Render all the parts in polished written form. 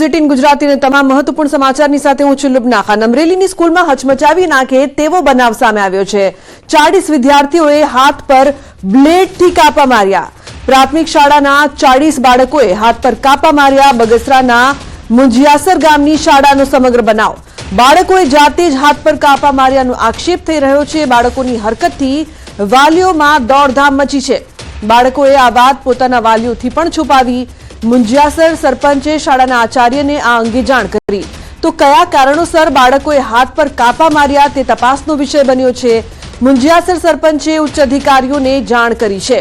News 18 ગુજરાતીના તમામ મહત્વપૂર્ણ સમાચારની સાથે હું છું લુબના ખાન। અમરેલીની સ્કૂલમાં હચમચાવી નાખે તેવો બનાવ સામે આવ્યો છે। 40 વિદ્યાર્થીઓએ હાથ પર બ્લેડથી કાપા માર્યા। પ્રાથમિક શાળાના 40 બાળકોએ હાથ પર કાપા માર્યા। બગસરાના મુંજિયાસર ગામની શાળાનો સમગ્ર બનાવ। બાળકોએ જાતે જ હાથ પર કાપા માર્યાનો આક્ષેપ થઈ રહ્યો છે। બાળકોની હરકતથી વાલીઓમાં દોડધામ મચી છે। બાળકોએ આ વાત પોતાના વાલીઓથી પણ છુપાવી। મુંજિયાસર સરપંચે શાળાના આચાર્યને આ અંગે જાણ કરી તો કયા કારણોસર બાળકોએ હાથ પર કાપા માર્યા તે તપાસનો વિષય બન્યો છે। મુંજિયાસર સરપંચે ઉચ્ચ અધિકારીઓને જાણ કરી છે।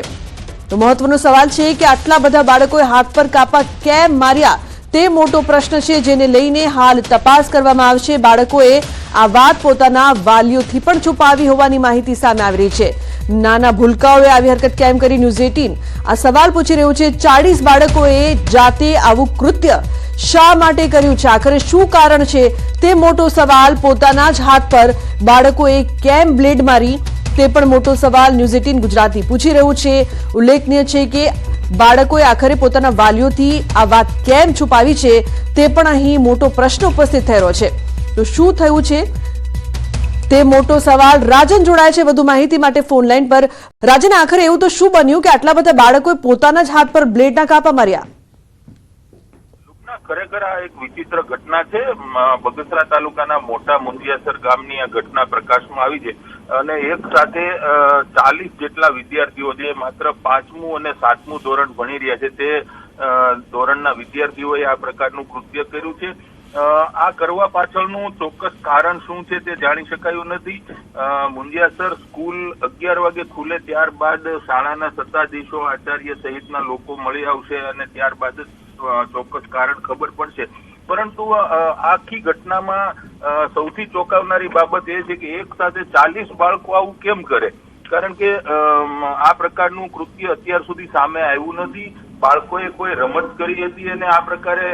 તો મહત્વનો સવાલ છે કે આટલા બધા બાળકોએ હાથ પર કાપા કેમ માર્યા તે મોટો પ્રશ્ન છે, જેને લઈને હાલ તપાસ કરવામાં આવશે। બાળકોએ આ વાત પોતાના વાલીઓથી પણ છુપાવી હોવાની માહિતી સામે આવી રહી છે। નાના ભૂલકાઓએ આવી હરકત કેમ કરી? ન્યૂઝ 18 આ સવાલ પૂછી રહ્યું છે। 40 બાળકોએ જાતે આવું કૃત્ય શા માટે કર્યું છે? આખરે શું કારણ છે તે મોટો સવાલ। પોતાના જ હાથ પર બાળકોએ કેમ બ્લેડ મારી તે પણ મોટો સવાલ ન્યૂઝ 18 ગુજરાતી પૂછી રહ્યું છે। ઉલ્લેખનીય છે કે બાળકોએ આખરે પોતાના વાલીઓથી આ વાત કેમ છુપાવી છે તે પણ અહીં મોટો પ્રશ્ન ઉપસ્થિત થઈ રહ્યો છે। તો શું થયું છે તે મોટો સવાલ। રાજન જોડાય છે વધુ માહિતી માટે ફોન લાઈન પર। રાજન, આખરે એવું તો શું બન્યું કે આટલા બધા બાળકોએ પોતાના જ હાથ પર બ્લેડના કાપા માર્યા? ખરેખર આ એક વિચિત્ર ઘટના છે। બગસરા તાલુકાના મોટા મુંજિયાસર ગામની આ ઘટના પ્રકાશમાં આવી છે અને એક સાથે 40 જેટલા વિદ્યાર્થીઓ જે માત્ર 5મું અને 7મું ધોરણ ભણી રહ્યા છે તે ધોરણના વિદ્યાર્થીઓએ આ પ્રકારનું કૃત્ય કર્યું છે। આ કરવા પાછળનું ચોક્કસ કારણ શું છે તે જાણી શકાયું નથી। મુંજિયાસર સ્કૂલ 11 વાગે ખુલે ત્યારબાદ શાળાના સત્તાધીશો, આચાર્ય સહિતના લોકો મળી આવશે અને ત્યારબાદ ચોક્કસ કારણ ખબર પડશે। પરંતુ આખી ઘટનામાં સૌથી ચોંકાવનારી બાબત એ છે કે એક સાથે 40 બાળકો આવું કેમ કરે? કારણ કે આ પ્રકારનું કૃત્ય અત્યાર સુધી સામે આવ્યું નથી। બાળકોએ કોઈ રમત કરી હતી અને આ પ્રકારે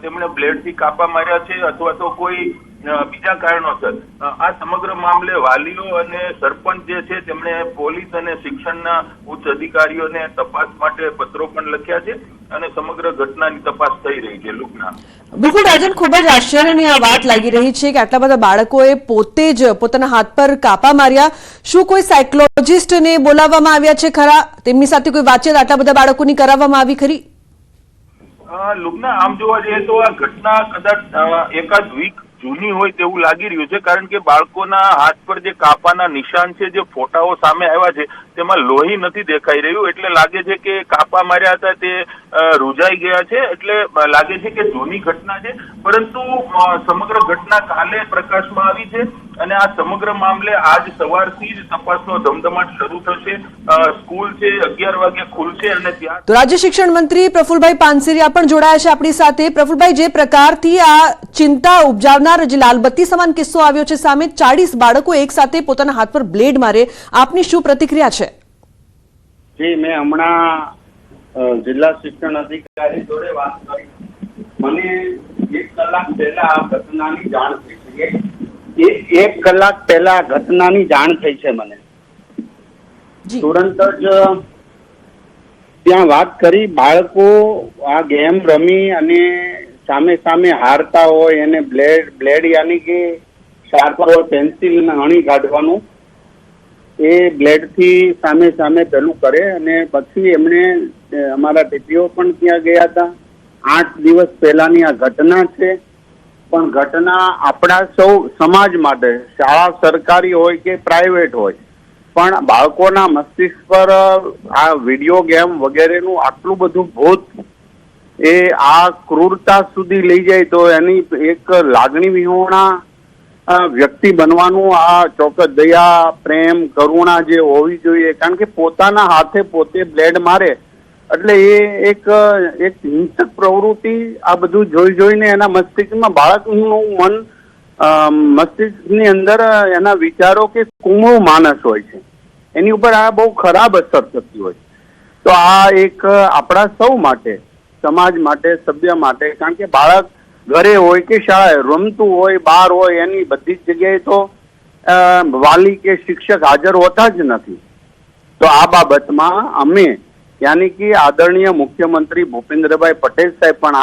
તેમણે બ્લેડથી કાપા માર્યા છે અથવા તો કોઈ બીજા કારણોસર। આ સમગ્ર મામલે વાલીઓ અને સરપંચ જે છે તેમણે પોલીસ અને શિક્ષણના ઉચ્ચ અધિકારીઓને તપાસ માટે પત્રો પણ લખ્યા છે અને સમગ્ર ઘટનાની તપાસ થઈ રહી છે। લુકના બિલકુલ રાજન, ખૂબ જ આશ્ચર્યની આ વાત લાગી રહી છે કે આટલા બધા બાળકોએ પોતે જ પોતાના હાથ પર કાપા માર્યા। શું કોઈ સાયકોલોજિસ્ટને બોલાવવામાં આવ્યા છે ખરા? તેમની સાથે કોઈ વાતચીત આટલા બધા બાળકોની કરાવવામાં આવી ખરી? લુકના આમ જોવા જઈએ તો આ ઘટના કદાચ એકાદ વીક જૂની હોય તેવું લાગી રહ્યું છે, કારણ કે બાળકોના હાથ પર જે કાપાના નિશાન છે, જે ફોટાઓ સામે આવ્યા છે તેમાં લોહી નથી દેખાઈ રહ્યું, એટલે લાગે છે કે કાપા માર્યા હતા તે રૂજાઈ ગયા છે, એટલે લાગે છે કે જૂની ઘટના છે। પરંતુ સમગ્ર ઘટના કાલે પ્રકાશમાં આવી છે અને આ સમગ્ર મામલે આજ સવારથી જ તપાસનો ધમધમાટ શરૂ થશે। સ્કૂલ છે 11 વાગે ખુલશે અને ત્યાં તો રાજ્ય શિક્ષણ મંત્રી પ્રફુલભાઈ પાનસેરિયા પણ જોડાયા છે આપણી સાથે। પ્રફુલભાઈ, જે પ્રકારથી આ ચિંતા ઉપજાવનાર જે લાલબત્તી સમાન કિસ્સો આવ્યો છે સામે, 40 બાળકો એક સાથે પોતાના હાથ પર બ્લેડ મારે, આપની શું પ્રતિક્રિયા છે? જી, મેં હમણાં જિલ્લા શિક્ષણ અધિકારી જોડે વાત કરી। મને 1 કલાક પહેલા આ ઘટનાની જાણ થઈ છે। 1 કલાક પહેલા ઘટનાની જાણ થઈ છે મને। તુરંત જ ત્યાં વાત કરી। બાળકો આ ગેમ રમી અને સામે સામે હારતા હોય એને બ્લેડ યાની કે શાર્પર હોય પેન્સિલ હણી કાઢવાનું, એ બ્લેડથી સામે સામે પેલું કરે અને પછી એમણે અમારા ટીપીઓ પણ ત્યાં ગયા હતા। 8 દિવસ પહેલાની આ ઘટના છે, પણ ઘટના આપણા સૌ સમાજ માટે, શાળા સરકારી હોય કે પ્રાઇવેટ હોય, પણ બાળકોના મસ્તિષ્ક પર આ વિડીયો ગેમ વગેરેનું આટલું બધું ભૂત એ આ ક્રૂરતા સુધી લઈ જાય તો એની એક લાગણી વિહોણા વ્યક્તિ બનવાનું આ ચોક્કસ દયા, પ્રેમ, કરુણા જે હોવી જોઈએ। કારણ કે પોતાના હાથે પોતે બ્લેડ મારે એટલે એ એક હિંસક પ્રવૃત્તિ આ બધું જોઈને એના મસ્તિષ્કમાં, બાળકનું મન મસ્તિષ્કની અંદર એના વિચારો કે કુમળો માનસ હોય છે, એની ઉપર આ બહુ ખરાબ અસર થતી હોય। તો આ એક આપણા સૌ માટે, સમાજ માટે, સભ્ય માટે, કારણ કે બાળક ઘરે હોય કે શાળાએ રમતું હોય, બહાર હોય, એની બધી જ જગ્યાએ તો વાલી કે શિક્ષક હાજર હોતા જ નથી। તો આ બાબતમાં અમે યાની કે આદરણીય મુખ્યમંત્રી ભૂપેન્દ્રભાઈ પટેલ સાહેબ પણ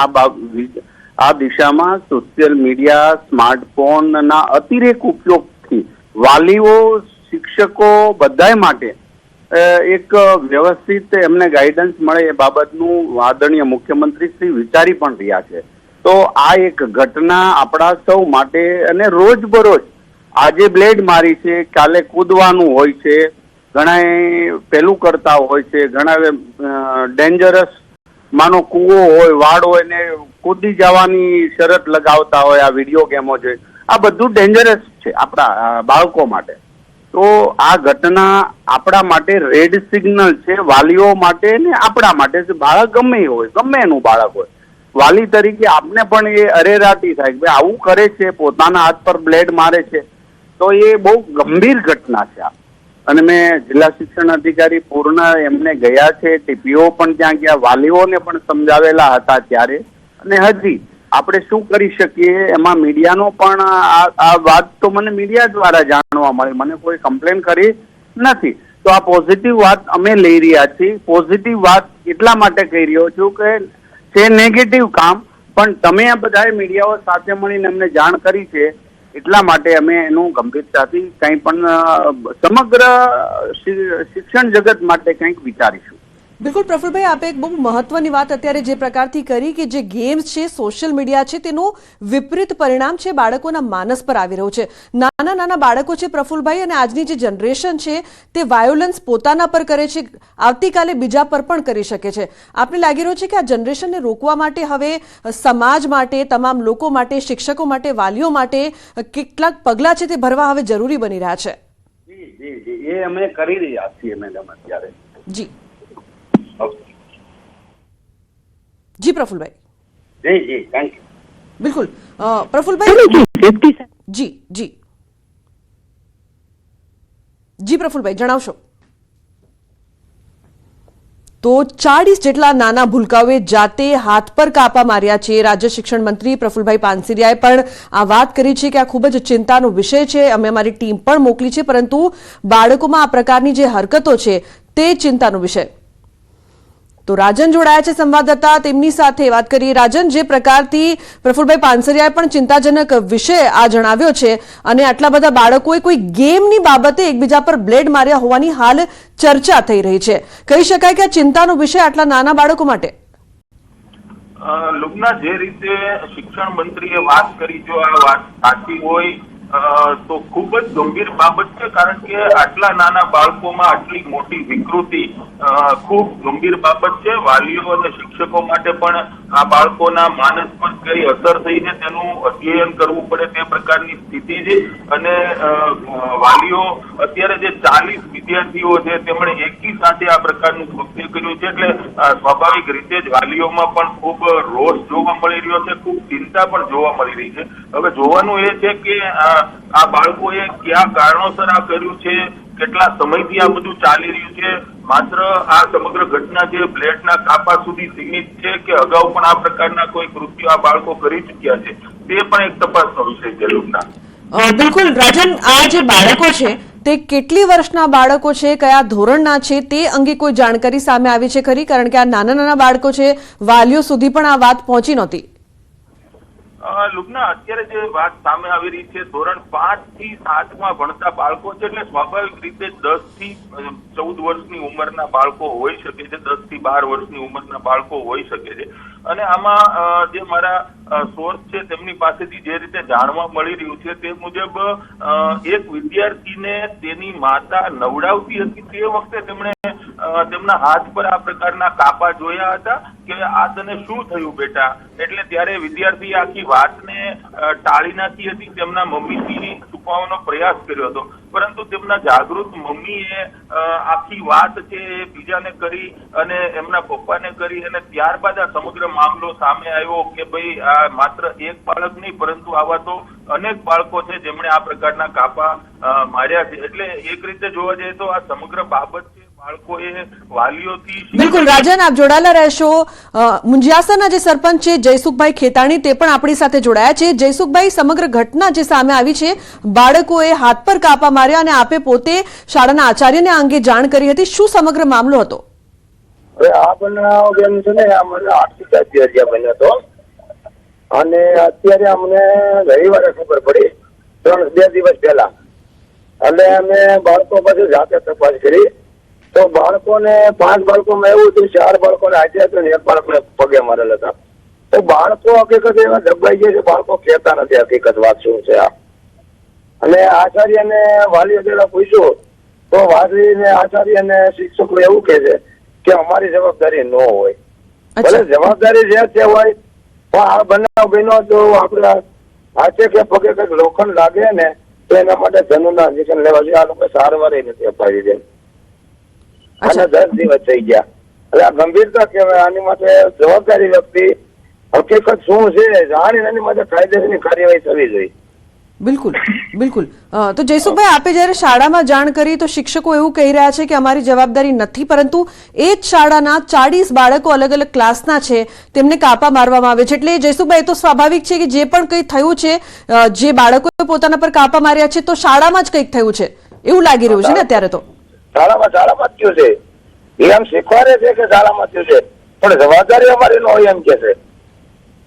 આ દિશામાં સોશિયલ મીડિયા, સ્માર્ટફોનના અતિરેક ઉપયોગથી વાલીઓ, શિક્ષકો બધાય માટે એક વ્યવસ્થિત એમને ગાઈડન્સ મળે એ બાબતનું આદરણીય મુખ્યમંત્રી શ્રી વિચારી પણ રહ્યા છે. તો આ એક ઘટના આપણા સૌ માટે, અને રોજબરોજ આજે બ્લેડ મારી છે, કાલે કૂદવાનું હોય છે, ઘણા પેલું કરતા હોય છે, ઘણા ડેન્જરસ માનો કૂવો હોય, વાડ હોય ને કૂદી જવાની શરત લગાવતા હોય, આ વિડીયો ગેમો છે, આ બધું ડેન્જરસ છે આપણા બાળકો માટે. તો આ ઘટના આપણા માટે રેડ સિગ્નલ છે, વાલીઓ માટે ને આપણા માટે. બાળક ગમે હોય, ગમે એનું બાળક હોય, વાલી તરીકે આપને પણ એ અરેરાટી થાય કે આવું કરે છે, પોતાના હાથ પર બ્લેડ મારે છે, તો એ બહુ ગંભીર ઘટના છે. અને મેં જિલ્લા શિક્ષણ અધિકારી પૂર્ણ એમને ગયા છે, ટીપીઓ પણ ત્યાં ગયા, વાલીઓને પણ સમજાવેલા હતા ત્યારે. અને હજી આપણે શું કરી શકીએ એમાં મીડિયાનો પણ આ વાત તો મને મીડિયા દ્વારા જાણવા મળી, મને કોઈ કમ્પ્લેન કરી નથી. તો આ પોઝિટિવ વાત અમે લઈ રહ્યા છીએ. પોઝિટિવ વાત એટલા માટે કહી રહ્યો છું કે છે નેગેટિવ કામ, પણ તમે આ બધા મીડિયાઓ સાથે મળીને અમને જાણ કરી છે, એટલા માટે અમે એનું ગંભીરતાથી કંઈ પણ સમગ્ર શિક્ષણ જગત માટે કંઈક વિચારીશું. બિલકુલ પ્રફુલભાઈ, આપે એક બહુ મહત્વની વાત અત્યારે જે પ્રકારથી કરી કે જે ગેમ્સ છે, સોશિયલ મીડિયા છે, તેનું વિપરીત પરિણામ છે બાળકોના માનસ પર આવી રહ્યું છે. નાના નાના બાળકો છે પ્રફુલભાઈ, અને આજની જે જનરેશન છે તે વાયોલન્સ પોતાના પર કરે છે, આવતીકાલે બીજા પર પણ કરી શકે છે. આપને લાગી રહ્યું છે કે આ જનરેશનને રોકવા માટે હવે સમાજ માટે, તમામ લોકો માટે, શિક્ષકો માટે, વાલીઓ માટે કેટલાક પગલાં છે તે ભરવા હવે જરૂરી બની રહ્યા છે? જી જી જી, એ અમે કરી રહ્યા છીએ મેડમ અત્યારે. જી જી પ્રફુલભાઈ. જી જી, થેન્ક યુ. બિલકુલ પ્રફુલભાઈ. જી જી જી પ્રફુલભાઈ, જણાવશો. તો 40 જેટલા નાના ભૂલકાઓએ જાતે હાથ પર કાપા માર્યા છે. રાજ્ય શિક્ષણ મંત્રી પ્રફુલભાઈ પાનસરિયાએ પણ આ વાત કરી છે કે આ ખૂબ જ ચિંતાનો વિષય છે. અમે અમારી ટીમ પણ મોકલી છે, પરંતુ બાળકોમાં આ પ્રકારની જે હરકતો છે તે ચિંતાનો વિષય. તો રાજન જોડાયા છે સંવાદદાતા, તેમની સાથે વાત કરીએ. રાજન, જે પ્રકારથી પ્રફુલભાઈ પાનસરિયાએ પણ ચિંતાજનક વિષય આ જણાવ્યો છે, અને આટલા બધા બાળકોએ કોઈ ગેમની બાબતે એકબીજા પર બ્લેડ માર્યા હોવાની હાલ ચર્ચા થઈ રહી છે, કહી શકાય કે આ ચિંતાનો વિષય આટલા નાના બાળકો માટે? લુબના, જે રીતે શિક્ષણ મંત્રીએ વાત કરી, જો આ વાત સાચી હોય તો ખૂબ જ ગંભીર બાબત છે, કારણ કે આટલા નાના બાળકોમાં આટલી મોટી વિકૃતિ ખૂબ ગંભીર બાબત છે. વાલીઓ અને શિક્ષકો માટે પણ આ બાળકોના માનસ પર કઈ અસર થઈ છે તેનું અધ્યયન કરવું પડે તે પ્રકારની સ્થિતિ છે. અને વાલીઓ અત્યારે જે 40 વિદ્યાર્થીઓ છે તેમણે એકી સાથે આ પ્રકારનું કૃત્ય કર્યું છે, એટલે સ્વાભાવિક રીતે જ વાલીઓમાં પણ ખૂબ રોષ જોવા મળી રહ્યો છે, ખૂબ ચિંતા પણ જોવા મળી રહી છે. હવે જોવાનું એ છે કે આ બાળકોએ કયા કારણોસર આ કર્યું છે, કેટલા સમયથી આ બધું ચાલી રહ્યું છે, માત્ર આ સમગ્ર ઘટના જે બ્લેડના કાપા સુધી સીમિત છે કે અગાઉ પણ આ પ્રકારના કોઈ કૃત્યો આ બાળકો કરી ચુક્યા છે, તે પણ એક તપાસનો વિષય છે. લુબના, બિલકુલ રાજન, આ જે બાળકો છે તે કેટલી વર્ષના બાળકો છે, કયા ધોરણના છે, તે અંગે કોઈ જાણકારી સામે આવી છે ખરી? કારણ કે આ નાના નાના બાળકો છે, વાલીઓ સુધી પણ આ વાત પહોંચી નહોતી. લુબના, અત્યારે જે વાત સામે આવી રહી છે, ધોરણ 5 થી 7માં ભણતા બાળકો છે, એટલે સ્વાભાવિક રીતે 10 થી 14 વર્ષની ઉંમરના બાળકો હોઈ શકે છે, 10 થી 12 વર્ષની ઉંમરના બાળકો હોઈ શકે છે. અને આમાં જે મારા સોર્સ છે તેમની પાસેથી જે રીતે જાણવા મળી રહ્યું છે તે મુજબ એક વિદ્યાર્થીને તેની માતા નવડાવતી હતી, તે વખતે તેમણે તેમના હાથ પર આ પ્રકારના કાપા જોયા હતા કે આ તને શું થયું બેટા, એટલે ત્યારે વિદ્યાર્થીએ આખી વાતને ટાળી નાખી હતી, તેમના મમ્મીથી છુપાવવાનો પ્રયાસ કર્યો હતો, પરંતુ તેમના જાગૃત મમ્મીએ આખી વાત છે એ બીજાને કરી અને એમના પપ્પાને કરી, અને ત્યારબાદ આ સમગ્ર મામલો સામે આવ્યો કે ભાઈ આ માત્ર એક બાળક નહીં પરંતુ આવા તો અનેક બાળકો છે જેમણે આ પ્રકારના કાપા માર્યા છે. એટલે એક રીતે જોવા જઈએ તો આ સમગ્ર બાબત છે બાળકોએ વાલીઓથી. બિલકુલ રાજન, આપ જોડાયેલા રહેશો. મુંજિયાસરના જે સરપંચ છે જયસુખભાઈ ખેતાણી તે પણ આપણી સાથે જોડાયા છે. જયસુખભાઈ, સમગ્ર ઘટના જે સામે આવી છે, બાળકોએ હાથ પર કાપા માર્યા અને આપે પોતે શાળાના આચાર્યને આ અંગે જાણ કરી હતી, શું સમગ્ર મામલો હતો? હવે આ બનાવ જેમ છે ને, આ મને 8 વિદ્યાર્થીઓ બન્યો હતો, અને અત્યારે અમને રવિવારે ખબર પડી 2 દિવસ પહેલા, એટલે અમે બાળકો પછી જાતે તપાસ કરી તો બાળકોને 5 બાળકોમાં એવું હતું, 4 બાળકોને આજે હતું ને 1 બાળકને પગે મારેલા હતા. તો બાળકો હકીકત એવા દબાઈ ગયા છે, બાળકો કહેતા નથી હકીકત વાત શું છે આ. અને આચાર્યને વાલીઓ પેલા પૂછ્યું તો વાલી ને આચાર્ય ને શિક્ષકો એવું કહે છે કે અમારી જવાબદારી ન હોય. ભલે જવાબદારી જે તે હોય પણ આ બનાવ બન્યો તો આપણે હાથે કે પગે કંઈક લોખંડ લાગે ને તો એના માટે જનના ઇન્જેક્શન લેવા જોઈએ. આ લોકો સારવાર નથી અપાવી દે અને 10 દિવસ થઈ ગયા. એટલે આ ગંભીરતા કહેવાય. આની માટે જવાબદારી વ્યક્તિ હકીકત શું છે જાણીને એની માટે કાયદેસરની કાર્યવાહી થવી જોઈએ. બિલકુલ બિલકુલ. તો જયસુખભાઈ, આપે જ્યારે શાળામાં જાણ કરી તો શિક્ષકો એવું કહી રહ્યા છે કે અમારી જવાબદારી નથી, પરંતુ એ જ શાળાના 40 બાળકો અલગ અલગ ક્લાસના છે, તેમને કાપા મારવામાં આવે છે. એટલે જયસુખભાઈ, એ તો સ્વાભાવિક છે કે જે પણ કંઈ થયું છે, જે બાળકોએ પોતાના પર કાપા માર્યા છે, તો શાળામાં જ કંઈક થયું છે એવું લાગી રહ્યું છે ને અત્યારે. તો શાળામાં જ થયું છે, એ આમ શીખવાડે છે કે શાળામાં થયું છે, પણ જવાબદારી અમારી ન હોય એમ કે છે.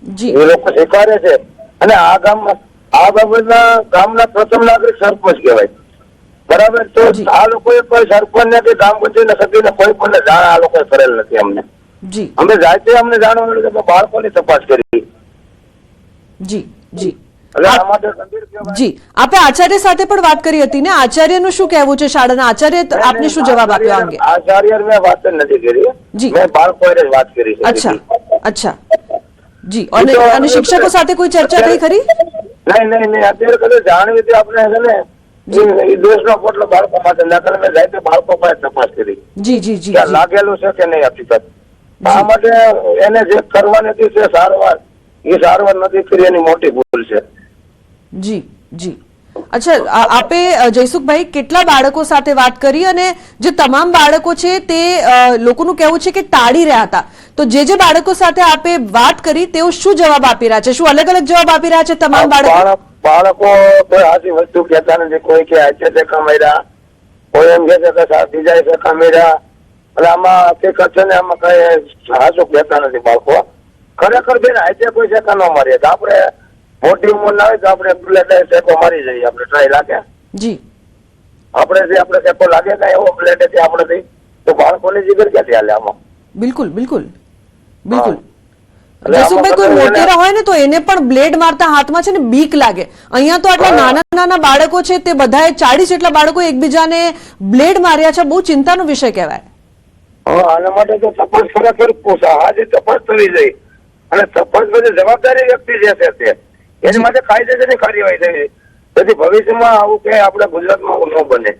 જી, એ લોકો શીખવાડે છે. અને આ ગામમાં આ બાબતના ગામના પ્રથમ નાગરિક સરપંચ કહેવાય, બરાબર. તો આ લોકોએ કોઈ સરપંચ ને કે ગ્રામ પંચાયત સભ્યને કોઈ પણ જાણ આ લોકોએ કરેલ નથી અમને. જી, અમે જાતે અમને જાણવા મળ્યું કે બાળકોની તપાસ કરી. જી જી એટલે આ માટે ગંભીર કહેવાય. જી, આપે આચાર્ય સાથે પણ વાત કરી હતી ને, આચાર્યનું શું કહેવું છે? શાળાના આચાર્ય આપને શું જવાબ આપ્યો આ અંગે? આચાર્ય મેં વાત જ નથી કરી. જી, મેં બાળકોએ જ વાત કરી છે. અચ્છા અચ્છા. જી, અને શિક્ષકો સાથે કોઈ ચર્ચા થઈ ખરી? નહીં. અત્યારે કદાચ જાણવી હતી આપણે છે ને, એ દેશનો પોટલો બાળકો માટે નકલ મેં જાય બાળકો પાસે તપાસ કરી. જી જી જી, લાગેલું છે કે નહીં હકીકત. આ માટે એને જે કરવાની હતી તે સારવાર, એ સારવાર નથી કરી, એની મોટી ભૂલ છે. જી જી. અચ્છા, આપે જયસુખભાઈ કેટલા બાળકો સાથે વાત કરી, અને જે તમામ બાળકો છે તે લોકોનું કહેવું છે કે ટાળી રહ્યા હતા, તો જે બાળકો સાથે આપે વાત કરી તેઓ શું જવાબ આપી રહ્યા છે? શું અલગ અલગ જવાબ આપી રહ્યા છે તમામ બાળકો કોઈ સાચી વસ્તુ કહેતા નથી. કોઈ કે આજે દેખા મળ્યા, કોઈ એમ કે છે કે બીજા દેખા મળ્યા. એટલે આમાં હકીકત છે ને, આમાં કઈ સાચું કહેતા નથી બાળકો. ખરેખર બેન આજે કોઈ શેકા ન મારીએ તો આપણે મોટી ઉંમર ના હોય તો આપણે બુલેટ શેકો મારી જઈએ. આપણે ટ્રાય લાગે જી, આપણે શેકો લાગે કઈ એવો બુલેટ આપણે તો બાળકોની જીગર ક્યાંથી હાલે આમાં? બિલકુલ બિલકુલ બિલકુલ. જયસુખભાઈ, કોઈ મોટેરા હોય ને તો એને પણ બ્લેડ મારતા હાથમાં છે ને બીક લાગે. અહીંયા તો આટલા નાના નાના બાળકો છે, તે બધાએ 40 જેટલા બાળકો એકબીજાને બ્લેડ માર્યા છે. બહુ ચિંતાનો વિષય કહેવાય. આના માટે તો તપાસ ખરેખર આજે તપાસ થવી જોઈએ. અને તપાસ બધી જવાબદારી વ્યક્તિ જે છે તે એની માટે કાયદેસરની કાર્યવાહી થવી. તેથી ભવિષ્યમાં આવું કે આપણે ગુજરાતમાં ન બને.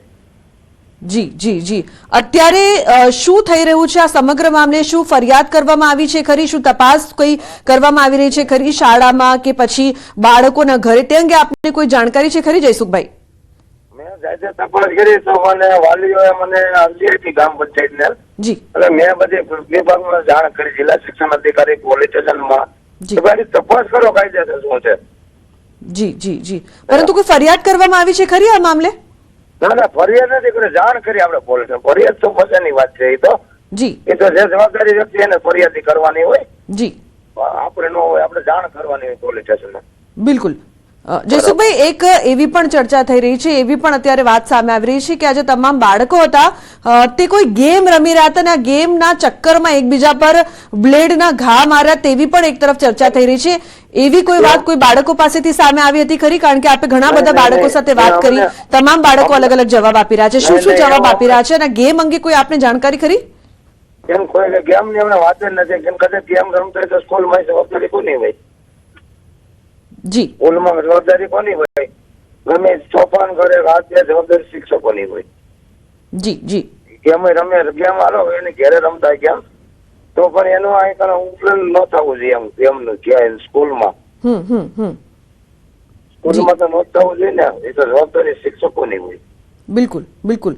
જી જી જી. અત્યારે શું થઈ રહ્યું છે આ સમગ્ર મામલે? શું ફરિયાદ કરવામાં આવી છે ખરી? શું તપાસ કોઈ કરવામાં આવી રહી છે ખરી શાળામાં કે પછી બાળકોના ઘરે? તે અંગે આપને કોઈ જાણકારી છે ખરી જયસુખભાઈ? મેં જાતે તપાસ કરી તો મને વાલીઓએ મને અરજી આપી ગામ પંચાયતને. જી, એટલે મેં બધી વિભાગમાં જાણ કરી, જિલ્લા શિક્ષણ અધિકારી, પોલીસ સ્ટેશનમાં. તપાસ કરો કાયદેસર શું છે. જી જી જી. પરંતુ કોઈ ફરિયાદ કરવામાં આવી છે ખરી આ મામલે? ના, ફરિયાદ નથી કરી, જાણ કરી આપણે પોલીસ. ફરિયાદ તો પછીની વાત છે. એ તો જી, એ તો જે જવાબદારી વ્યક્તિ એને ફરિયાદી કરવાની હોય. જી, આપણે ન હોય, આપણે જાણ કરવાની હોય પોલીસ સ્ટેશનમાં. બિલકુલ. જયસુખભાઈ, એક એવી પણ ચર્ચા થઈ રહી છે, એવી પણ અત્યારે વાત સામે આવી રહી છે કે આજે તમામ બાળકો હતા તે કોઈ ગેમ રમી રહ્યા હતા અને આ ગેમના ચક્કરમાં એકબીજા પર બ્લેડના ઘા માર્યા, તેવી પણ એક તરફ ચર્ચા થઈ રહી છે. એવી કોઈ વાત કોઈ બાળકો પાસેથી સામે આવી હતી ખરી? કારણ કે આપણે ઘણા બધા બાળકો સાથે વાત કરી, તમામ બાળકો અલગ અલગ જવાબ આપી રહ્યા છે. શું શું જવાબ આપી રહ્યા છે અને ગેમ અંગે કોઈ આપને જાણકારી ખરી? કેમ કોઈ ગેમ ની અમને વાત જ નથી. કેમ કદાચ ગેમ રમતો હોય તો સ્કૂલમાં જવાબદારી કોની હોય? જી, સ્કૂલમાં જવાબદારી કોની હોય? ગમે તોફાન કરે રાત જવાબદારી શિક્ષકોની હોય. જી જી. ગેમ રમે, ગેમ હાલો એની ઘેરે રમતા હોય ગેમ, તો પણ એનું અહીં ઉપલન ન થવું જોઈએ. એમ સ્કૂલમાં સ્કૂલમાં તો ન થવું જોઈએ ને. એ તો જવાબદારી શિક્ષકોની હોય. બિલકુલ બિલકુલ.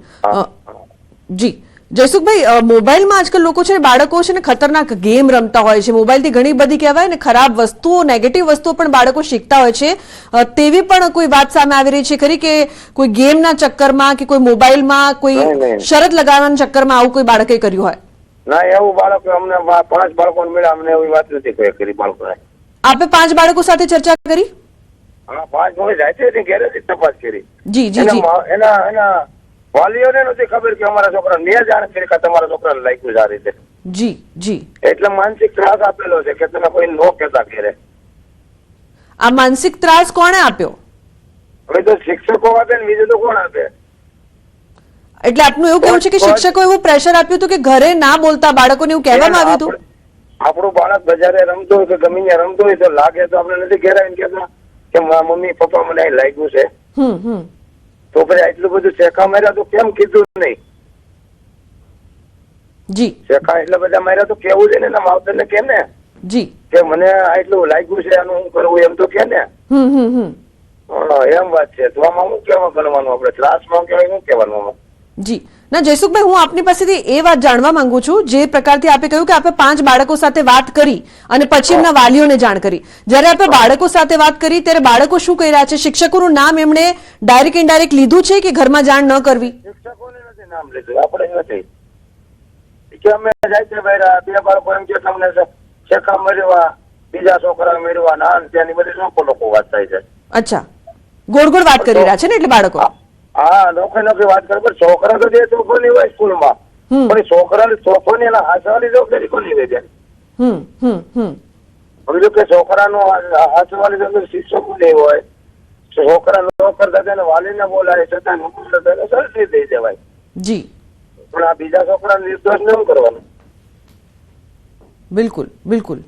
જી જયસુખભાઈ, મોબાઈલમાં આજકાલ લોકો છે, બાળકો છે ને ખતરનાક ગેમ રમતા હોય છે. મોબાઈલથી ઘણી બધી કહેવાય ને ખરાબ વસ્તુઓ, નેગેટિવ વસ્તુઓ પણ બાળકો શીખતા હોય છે. તેવી પણ કોઈ વાત સામે આવી રહી છે ખરી કે કોઈ ગેમના ચક્કરમાં કે કોઈ મોબાઈલમાં કોઈ શરત લગાવવાના ચક્કરમાં આવું કોઈ બાળકે કર્યું હોય? ના, એવું બાળકો અમને 5 બાળકો મળ્યા, અમને એવી વાત નથી કરી બાળકોને. આપે 5 બાળકો સાથે ચર્ચા કરી? હા 5 હું જાતે ઘેરેથી તપાસ કરી. જી જી જી. એના વાલીઓને નથી ખબર કે અમારા છોકરા ને જાણ કરી કે તમારા છોકરાને લાગ્યું છે આ રીતે. જી જી. એટલે માનસિક ત્રાસ આપેલો છે કે તમે કોઈ નો કહેતા ઘેરે. આ માનસિક ત્રાસ કોણે આપ્યો? હવે તો શિક્ષકો આપે ને બીજું તો કોણ આપે? એટલે આપનું એવું કેવું છે કે શિક્ષકો એવું પ્રેશર આપ્યું હતું કે ઘરે ના બોલતા બાળકોને એવું કહેવામાં આવ્યું હતું? આપણું બાળક બજારે રમતો હોય કે ગમે ત્યાં રમતો હોય તો લાગે તો આપણે નથી ઘેરાઈને કહેતા કે મમ્મી પપ્પા મને અહીં લાગ્યું છે. તો પછી આટલું બધું શેખા માર્યા તો કેમ કીધું નહીં? જી. શેખા એટલા બધા માર્યા તો કેવું છે ને એના માવતરને કે ને જી કે મને આટલું લાગ્યું છે આનું હું કરવું એમ તો કે ને. એમ વાત છે. તો આમાં શું કેવા કરવાનું આપણે? ક્લાસમાં કહેવાય શું કહેવાનું? જી ના જયસુખભાઈ, હું આપની પાસેથી એ વાત જાણવા માંગુ છું જે પ્રકારથી આપે કહ્યું કે આપે 5 બાળકો સાથે વાત કરી અને પછી એમના વાલીઓને જાણ કરી. જ્યારે આપે બાળકો સાથે વાત કરી ત્યારે બાળકો શું કહી રહ્યા છે? શિક્ષકોનું નામ એમણે ડાયરેક્ટ ઇનડાયરેક્ટ લીધું છે કે ઘરમાં જાણ ન કરવી? શિક્ષકોને નથી નામ લીધું, આપણે નથી કે અમે જાય છે ભાઈ 2 બાળકો એમ કે તમને શેખા મેળવા બીજા છોકરા મેળવા ના ત્યાંની બધી લોકો વાત થાય છે. અચ્છા, ગોળ ગોળ વાત કરી રહ્યા છે ને એટલે બાળકો? હા નોખી વાત કરે પણ છોકરા તો જે તોફાની હોય સ્કૂલમાં પણ છોકરાને તોફાની એના હાથવાની જવાબદારી કોની હોય છે? બીજું કે છોકરાનો હાથવાની જવાબદારી શિક્ષકો નહીં હોય. છોકરા ન કરતા તેને વાલીને બોલાય છતાં સરસી દઈ દેવાય. જી. પણ આ બીજા છોકરાને નિર્દોષ ન કરવાનું. બિલકુલ બિલકુલ.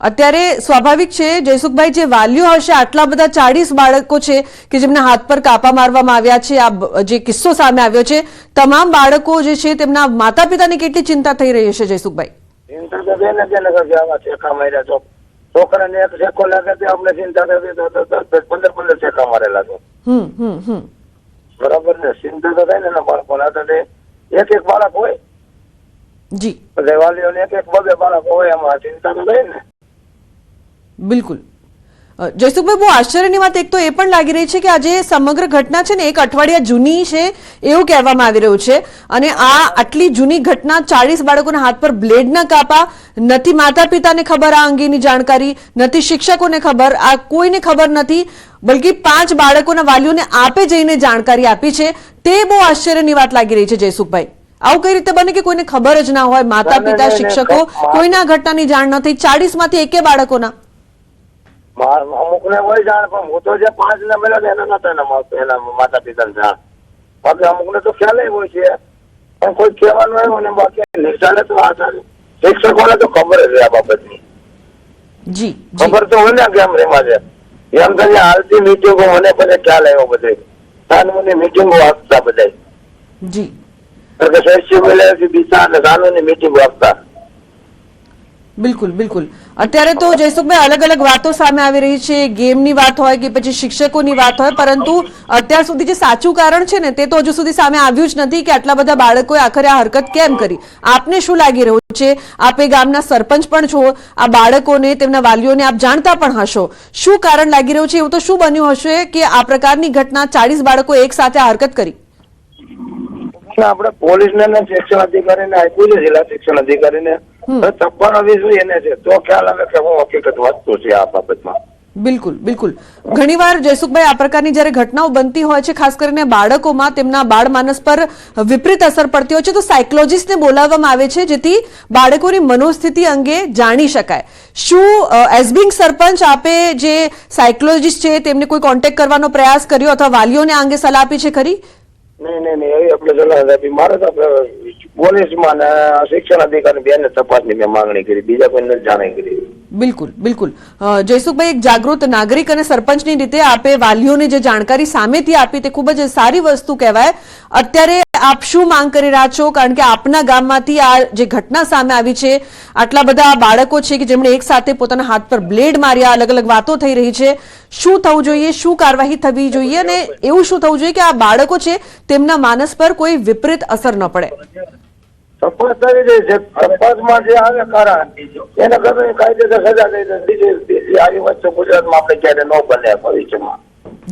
અત્યારે સ્વાભાવિક છે જયસુખભાઈ, જે વાલીઓ હશે, આટલા બધા 40 બાળકો છે કે જેમના હાથ પર કાપા મારવામાં આવ્યા છે, આ જે કિસ્સો સામે આવ્યો છે, તમામ બાળકો જે છે તેમના માતા પિતાની કેટલી ચિંતા થઈ રહી છે જયસુખભાઈ? ચિંતા તો બેને આવા શેખા માર્યા છો છોકરાને એક શેકો લાગે તો આપણે ચિંતા થતી તો 15 શેખા મારેલા તો બરાબર ને? ચિંતા તો થાય ને એના બાળકો એક બાળક હોય. જી. વાલીઓને એક 2 બાળકો હોય એમાં ચિંતા તો થાય ને. બિલકુલ. જયસુખભાઈ, બહુ આશ્ચર્યની વાત એક તો એ પણ લાગી રહી છે કે આ જે સમગ્ર ઘટના છે ને 1 અઠવાડિયા જૂની છે એવું કહેવામાં આવી રહ્યું છે અને આ આટલી જૂની ઘટના, 40 બાળકોના હાથ પર બ્લેડના કાપા, નથી માતા પિતાને ખબર આ અંગેની જાણકારી, નથી શિક્ષકોને ખબર, આ કોઈને ખબર નથી, બલકી 5 બાળકોના વાલીઓને આપે જઈને જાણકારી આપી છે. તે બહુ આશ્ચર્યની વાત લાગી રહી છે જયસુખભાઈ. આવું કઈ રીતે બને કે કોઈને ખબર જ ના હોય? માતા પિતા, શિક્ષકો, કોઈના ઘટનાની જાણ ન થઈ. 40 માંથી 1 બાળકોના અમુક ને હોય જાણ પણ હું તો જે 5 ને મળ્યા એના નતા એના માતા પિતાને જાણ. બાકી અમુક ને તો ખ્યાલ હોય છે પણ કોઈ કહેવાનું આવ્યું ને બાકી નિશાળે તો આ શિક્ષકોને તો ખબર જ આ બાબતની. જી. ખબર તો હોય ને કેમ રેમાં છે એમ તો હાલતી મીટિંગો મને પછી ખ્યાલ આવ્યો બધે કાનૂની મીટિંગો આપતા બધા. જી. સોશિયલ મીડિયા દિશા અને કાનૂની મીટિંગો આપતા. બિલકુલ બિલકુલ. અત્યારે તો જયસુખભાઈ અલગ અલગ વાતો સામે આવી રહી છે, ગેમની વાત હોય કે પછી શિક્ષકોની વાત હોય, પરંતુ અત્યાર સુધી જે સાચું કારણ છે ને તે તો હજુ સુધી સામે આવ્યું જ નથી કે આટલા બધા બાળકોએ આખરે આ હરકત કેમ કરી. આપને શું લાગી રહ્યું છે? આપ એ ગામના સરપંચ પણ છો, આ બાળકોને, તેમના વાલીઓને આપ જાણતા પણ હશો. શું કારણ લાગી રહ્યું છે? એવું તો શું બન્યું હશે કે આ પ્રકારની ઘટના 40 બાળકો એક સાથે આ હરકત કરી? આપણે પોલીસને શિક્ષણ અધિકારીને આપ્યું છે, જિલ્લા શિક્ષણ અધિકારીને તપાસ એને છે તો ખ્યાલ આવે કે હું હકીકત વાંચતો છે આ બાબતમાં. બિલકુલ બિલકુલ. ઘણીવાર જયસુખભાઈ આ પ્રકારની જ્યારે ઘટનાઓ બનતી હોય છે, ખાસ કરીને બાળકોમાં તેમના બાળ માનસ પર વિપરીત અસર પડતી હોય છે, તો સાયકોલોજીસ્ટને બોલાવવામાં આવે છે જેથી બાળકોની મનોસ્થિતિ અંગે જાણી શકાય. શું એઝ બીંગ સરપંચ આપે જે સાયકોલોજીસ્ટ છે તેમને કોઈ કોન્ટેક્ટ કરવાનો પ્રયાસ કર્યો અથવા વાલીઓને આ અંગે સલાહ આપી છે ખરી? નહીં એવી આપણે સલાહ આપી. મારે તો પોલીસમાં શિક્ષણ અધિકારી બેને તપાસની મેં માંગણી કરી, બીજા કોઈને જાણ કરી. બિલકુલ બિલકુલ. જયસુખભાઈ, એક જાગૃત નાગરિક અને સરપંચની રીતે આપે વાલીઓને જે જાણકારી સામેથી આપી તે ખૂબ જ સારી વસ્તુ કહેવાય. અત્યારે આપ શું માંગ કરી રહ્યા છો? કારણ કે આપના ગામમાંથી આ જે ઘટના સામે આવી છે, આટલા બધા બાળકો છે કે જેમણે એક સાથે પોતાના હાથ પર બ્લેડ માર્યા, અલગ અલગ વાતો થઈ રહી છે. શું થવું જોઈએ? શું કાર્યવાહી થવી જોઈએ? અને એવું શું થવું જોઈએ કે આ બાળકો છે તેમના માનસ પર કોઈ વિપરીત અસર ન પડે? તપાસ થઈ રહી છે. તપાસમાં જે આવે કારણ એને ખબર કાયદેસર સજા થઈ આવી વસ્તુ ગુજરાતમાં આપણે ક્યારે ન બને ભવિષ્યમાં.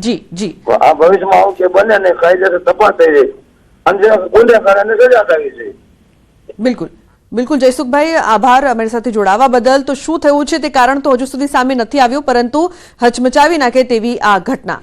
જી જી. આ ભવિષ્યમાં આવું કે બને ને કાયદેસર તપાસ થઈ રહી અને જે ગુનેગાર એને સજા થવી છે. બિલકુલ. બિલકુલ જયસુખભાઈ, આભાર અમારી સાથે જોડાવા બદલ. તો શું થયું છે તે કારણ તો હજુ સુધી સામે નથી આવ્યું, પરંતુ હચમચાવી નાખે તેવી આ ઘટના.